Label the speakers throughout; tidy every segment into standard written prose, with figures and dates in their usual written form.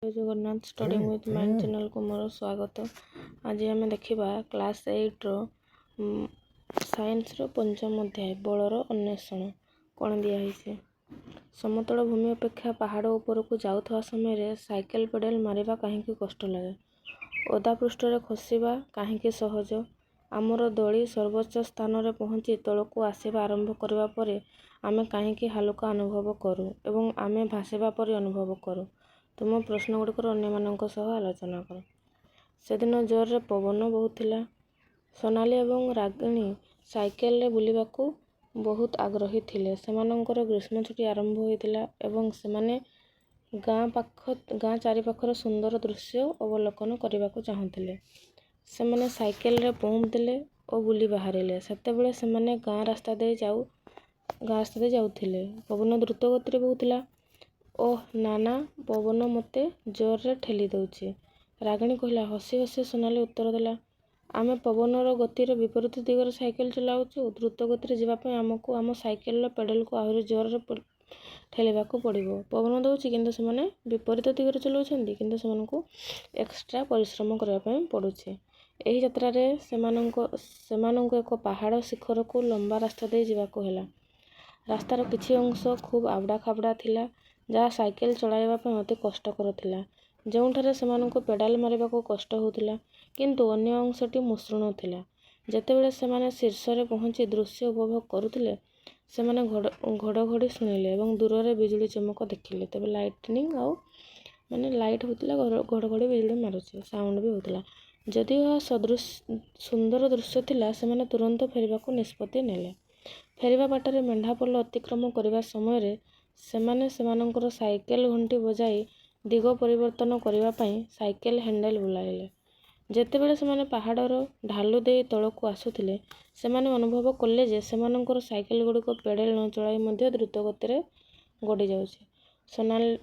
Speaker 1: जय Jagannath studying with mind channel को मोर स्वागत। आज आम देखा क्लास 8 रो साइंस रो पंचम अध्याय बलर अन्वेषण कौन दिखाई। समतल भूमि अपेक्षा पहाड़ ऊपर को जाऊथवा समय साइकेल पेडल मारिबा कहीं कष्ट लगे, ओदा पृष्ठ रे खसिबा कहीं सहज। आमर दली सर्वोच्च स्थान रे पहुँची तल को आसवा आरंभ करबा परे आमे कहीं हालुका अनुभव करूँ एवं आमे भासिबा परि अनुभव करूँ। तुम प्रश्न गुड़िकर अन्य सह आलोचना कर। से दिन जोर रे पवन बहुथिला। सोनाली एवं रागिणी साइकेल रे बुलिबाकू बहुत आग्रही थिले। सेमानंकर ग्रीष्म छुट्टी आरंभ होइतिला एवं सेमाने गाँ चारिपाखर सुंदर दृश्य अवलोकन करबाकू चाहुथिले। सेमाने साइकेल रे पहुँच देले और बुली बाहरिले। सेतेबेले सेमाने गाँ रास्ता दे जाउथिले। पवन द्रुत गति रे बहुथिला। ओह नाना, पवन मते जोर रे ठेली दउछि, रागिणी कहला। हसी हसी सोनाली उत्तर देला, आमे पवनर गतिर विपरीत दिगरे साइकेल चलाउछु। द्रुत गति जावाई आमको आम साइकेल पेडल को आहरी जोर रे ठेलिबाकू पड़िबो। पवन दउछि किंतु सेमाने विपरीत दिगरे चलाउछन्ति, किंतु सेमानकू एक्स्ट्रा परिश्रम करबा पई पड़ुछि। एही यात्रा रे सेमानंको एक पहाड़ शिखर को लंबा रास्ता दे जिबाकू हेला। रास्तार किछि अंश खूब आबड़ा खाबड़ा थिला, जहाँ साइकेल चलाइबा पई अति कष्टकर थिला। जोंठारे सेमानंको पेडाल मारिबाकू कष्ट होउथिला, किंतु अन्य अंशटी मसृण थिला। जेतेबेले सेमाने शीर्ष रे पहुँची दृश्य उपभोग करुथिले, सेमाने घड़घड़ी शुणिले एवं दूर रे बिजुली चमक देखिले। तबे लाइटनिंग आउ माने लाइट होतिला, घड़घड़ी बिजुली मारुछि, साउंड भी होतिला। जदि यह सुंदर दृश्य थिला, सेमाने तुरंत फेरिबाकू निष्पत्ति नेले। फेरिबा बाटरे मेंढापल अतिक्रम करबा समय सेमाने सेमानंकर साइकेल घंटी बजाई दिग परिवर्तन करबा पई साइकेल हैंडल बुलाइले। जेतेबेले सेमाने पहाड़र ढालू दे तलको आसुथिले, सेमाने अनुभव कले जे सेमानंकर साइकेल गुड़िक पेडल न चलाई मध्य द्रुत गति रे गड़ी जाउछि।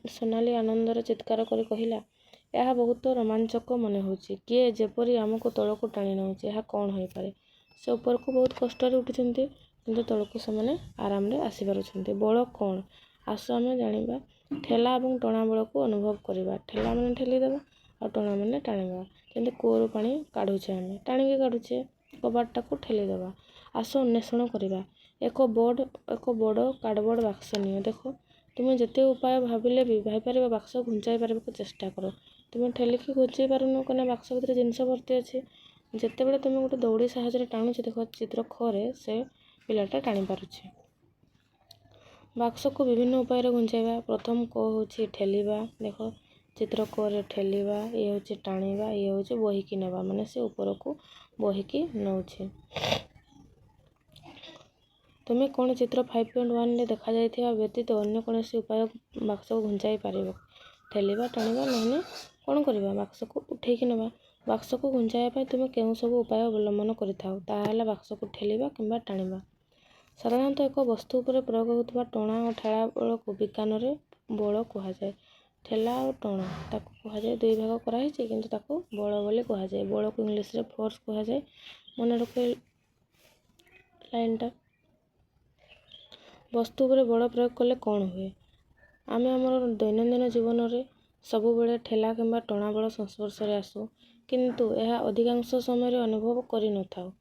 Speaker 1: सोनाली आनंदर चित्कार करी कहिला, यह बहुत रोमांचक मन होउछि। किए जेपरी आमको तलको टाणी नउछि, यह कौन होई पारे। से ऊपर को बहुत कष्ट रे उठिछन्ति, किंतु तलको सेमाने आराम रे आसी पारुछन्ति। बल कौन, आसो आमे जानिबा। ठेला एवं टणा बल को अनुभव करिबा। ठेला माने ठेली देबा और टणा माने टाणिबा। जेंति कूअरू पानी काढुछे, आमे टाणिके काढुछे, कबाटटा को ठेली देबा। आसो अन्वेषण करिबा। एक बड़ कार्डबोर्ड बाक्स नियो। देखो, तुमे जेते उपाय भाबिले भी भाई पारिबा बाक्स घुंचाई पारिबाकू चेष्टा करो। तुमे ठेलिकी घुंचाई पारुनो, कने बाक्स भितर जिनिस भर्ती अछि। जेतेबेले तुमे गोटे दौड़ी साहाय्य टाणुछ, देखो चित्र खरे से पिलाटा टाणी पारुछे। बाक्स को विभिन्न उपाय रे घुंचाइबा। प्रथम क होछि ठेलिबा। देखो चित्र क रे ठेलिबा, ये होछि टाणिबा, ये होछि बहिकी नेबा, माने से ऊपर को बहिकी नउछि। तुमे कोन चित्र 5.1 रे देखा जायथिबा व्यतीत अन्य कोनोसी उपाय बाक्स को घुंचाई पारिबो। ठेलिबा, टाणिबा, नहने कोन करिबा, बाक्स को उठेकी नेबा। बाक्स को घुंचाइबा पई तुमे केउ सब उपाय अवलंबन करिथाओ, ताहाला बाक्स को ठेलिबा किंबा टाणिबा। साधारणतः एक वस्तु उपरे प्रयोग होउथबा टणा और ठेला बल को विज्ञान रे बल कहा जाए। ठेला और टणा ताको कहा जाए, दुई भाग करा हिचे, किंतु ताको बल बोली कहा जाए। बल को इंग्लिश रे फोर्स कहा जाए। मन रखे लाइनटा। वस्तु उपरे बल प्रयोग कले कौन हुए। आमे हमर दैनंदिन जीवन रे सबु बेले ठेला किंबा टणा बल संस्पर्श रे आसु, किंतु यह अधिकांश समय रे अनुभव करि न थाउ।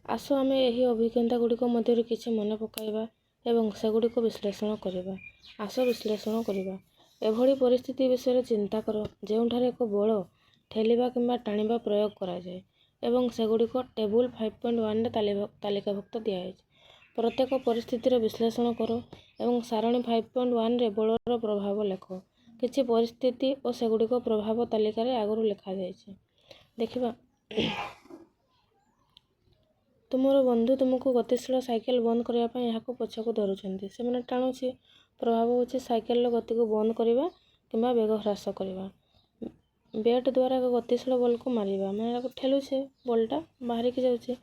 Speaker 1: आसो आमे एही अभिज्ञता गुड़िक मध्य किछि मन पकाइबा एवं सेगुड़िक विश्लेषण करिबा। आसो विश्लेषण करिबा। एभଳି परिस्थिति विषय चिंता कर जेउठारे एक बल ठेलिबा किंबा टाणिबा प्रयोग करा जाए एवं सेगुड़िक टेबुल 5.1 रे तालिकाभुक्त दिया है। प्रत्येक परिस्थितिर विश्लेषण कर एवं सारणी 5.1 रे बलर प्रभाव लेख। किछि परिस्थिति और सेगुड़िक प्रभाव तालिका रे आगरु लेखा जायछि। देखिबा, तुमर बंधु तुमको गतिशील साइकेल बंद करबा पई एहाको पछको धरुछन्ति। सेमाने टाणुछि। प्रभाव होछि साइकेल रो गति को बंद करिबा किंबा वेग ह्रास करिबा। बैट द्वारा गतिशील बल को मारिबा, माने एहाको ठेलुछे, बलटा बाहरी के जाउछि।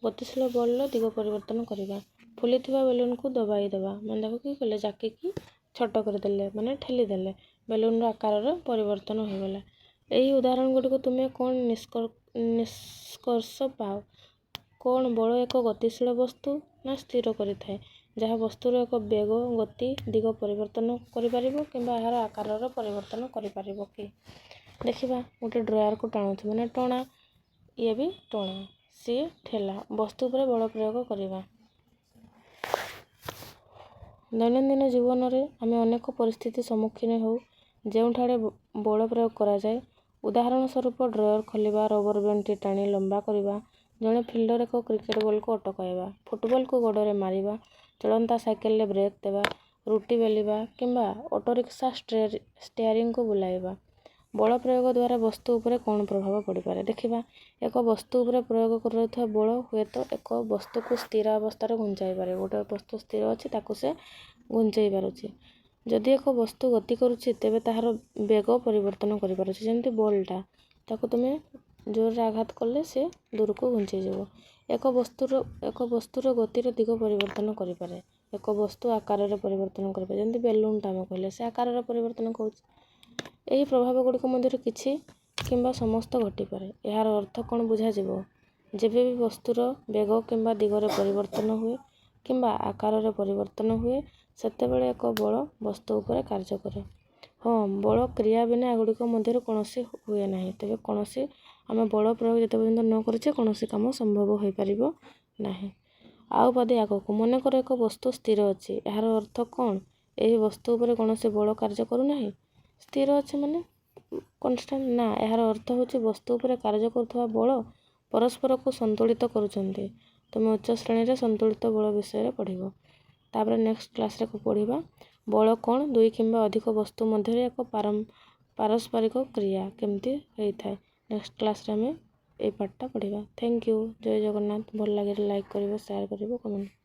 Speaker 1: गतिशील बल रो दिग परिवर्तन करिबा। फुलिथिबा बेलून को दबाई देबा, माने देखो कि कले जाके की छोट कर देले, माने ठेली देले, बेलून रो आकार रो परिवर्तन होई गेला। एही उदाहरण गुडी को तुमे कोन निष्कर्ष पाओ। कौन बल एक गतिशील वस्तु ना स्थिर करिथाए। ଯାହା ବସ୍ତୁର ଏକ ବେଗ, ଗତି, ଦିଗ ପରିବର୍ତ୍ତନ କରିପାରିବ କିମ୍ବା ଏହାର ଆକାରର ପରିବର୍ତ୍ତନ କରିପାରିବ କି? ଦେଖିବା, ଗୋଟେ ଡ୍ରୟାରକୁ ଟାଣୁଛି ମାନେ ଟଣା, ଇଏ ବି ଟଣା, ସିଏ ଠେଲା। ବସ୍ତୁ ଉପରେ ବଳ ପ୍ରୟୋଗ କରିବା। ଦୈନନ୍ଦିନ ଜୀବନରେ ଆମେ ଅନେକ ପରିସ୍ଥିତି ସମ୍ମୁଖୀନ ହେଉ ଯେଉଁଠାରେ ବଳ ପ୍ରୟୋଗ କରାଯାଏ। ଉଦାହରଣ ସ୍ୱରୂପ ଡ୍ରୟର ଖୋଲିବା, ରବର ବ୍ୟାଣ୍ଡଟି ଟାଣି ଲମ୍ବା କରିବା, ଜଣେ ଫିଲ୍ଡର ଏକ କ୍ରିକେଟ ବଲକୁ ଅଟକାଇବା, ଫୁଟବଲକୁ ଗୋଡ଼ରେ ମାରିବା, ଚଳନ୍ତା ସାଇକେଲରେ ବ୍ରେକ୍ ଦେବା, ରୁଟି ବେଲିବା କିମ୍ବା ଅଟୋରିକ୍ସା ଷ୍ଟେୟାରିଂକୁ ବୁଲାଇବା। ବଳ ପ୍ରୟୋଗ ଦ୍ୱାରା ବସ୍ତୁ ଉପରେ କ'ଣ ପ୍ରଭାବ ପଡ଼ିପାରେ? ଦେଖିବା, ଏକ ବସ୍ତୁ ଉପରେ ପ୍ରୟୋଗ କରାଯାଉଥିବା ବଳ ହୁଏତ ଏକ ବସ୍ତୁକୁ ସ୍ଥିର ଅବସ୍ଥାରେ ଘୁଞ୍ଚାଇ ପାରେ। ଗୋଟେ ବସ୍ତୁ ସ୍ଥିର ଅଛି, ତାକୁ ସେ ଘୁଞ୍ଚେଇ ପାରୁଛି। ଯଦି ଏକ ବସ୍ତୁ ଗତି କରୁଛି ତେବେ ତାହାର ବେଗ ପରିବର୍ତ୍ତନ କରିପାରୁଛି। ଯେମିତି ବଲଟା, ତାକୁ ତୁମେ ଜୋରରେ ଆଘାତ କଲେ ସେ ଦୂରକୁ ଘୁଞ୍ଚେଇଯିବ। ଏକ ବସ୍ତୁର ଗତିର ଦିଗ ପରିବର୍ତ୍ତନ କରିପାରେ। ଏକ ବସ୍ତୁ ଆକାରରେ ପରିବର୍ତ୍ତନ କରିପାରେ। ଯେମିତି ବେଲୁନଟା ଆମେ କହିଲେ, ସେ ଆକାରର ପରିବର୍ତ୍ତନ କରୁଛି। ଏହି ପ୍ରଭାବ ଗୁଡ଼ିକ ମଧ୍ୟରୁ କିଛି କିମ୍ବା ସମସ୍ତ ଘଟିପାରେ। ଏହାର ଅର୍ଥ କ'ଣ ବୁଝାଯିବ? ଯେବେ ବି ବସ୍ତୁର ବେଗ କିମ୍ବା ଦିଗରେ ପରିବର୍ତ୍ତନ ହୁଏ କିମ୍ବା ଆକାରରେ ପରିବର୍ତ୍ତନ ହୁଏ, ସେତେବେଳେ ଏକ ବଳ ବସ୍ତୁ ଉପରେ କାର୍ଯ୍ୟ କରେ। ହଁ, ବଳ କ୍ରିୟା ବିନା ଏଗୁଡ଼ିକ ମଧ୍ୟରୁ କୌଣସି ହୁଏ ନାହିଁ। ତେବେ ଆମେ ବଳ ପ୍ରୟୋଗ ଯେତେ ପର୍ଯ୍ୟନ୍ତ ନ କରିଛେ କୌଣସି କାମ ସମ୍ଭବ ହୋଇପାରିବ ନାହିଁ। ଆଉ ପାଦେ ଆଗକୁ, ମନେକର ଏକ ବସ୍ତୁ ସ୍ଥିର ଅଛି। ଏହାର ଅର୍ଥ କ'ଣ? ଏହି ବସ୍ତୁ ଉପରେ କୌଣସି ବଳ କାର୍ଯ୍ୟ କରୁନାହିଁ। ସ୍ଥିର ଅଛି ମାନେ କନଷ୍ଟାଣ୍ଟ? ନା, ଏହାର ଅର୍ଥ ହେଉଛି ବସ୍ତୁ ଉପରେ କାର୍ଯ୍ୟ କରୁଥିବା ବଳ ପରସ୍ପରକୁ ସନ୍ତୁଳିତ କରୁଛନ୍ତି। ତୁମେ ଉଚ୍ଚ ଶ୍ରେଣୀରେ ସନ୍ତୁଳିତ ବଳ ବିଷୟରେ ପଢ଼ିବ। ତାପରେ ନେକ୍ସଟ କ୍ଲାସରେ ପଢ଼ିବା ବଳ କ'ଣ, ଦୁଇ କିମ୍ବା ଅଧିକ ବସ୍ତୁ ମଧ୍ୟରେ ଏକ ପାରସ୍ପରିକ କ୍ରିୟା କେମିତି ହୋଇଥାଏ। ନେକ୍ସଟ କ୍ଲାସରେ ଆମେ ଏଇ ପାର୍ଟଟା ପଢ଼ିବା। Thank you. ଜୟ ଜଗନ୍ନାଥ। ଭଲ ଲାଗିଲେ ଲାଇକ୍ କରିବ, ସେୟାର କରିବ, କମେଣ୍ଟ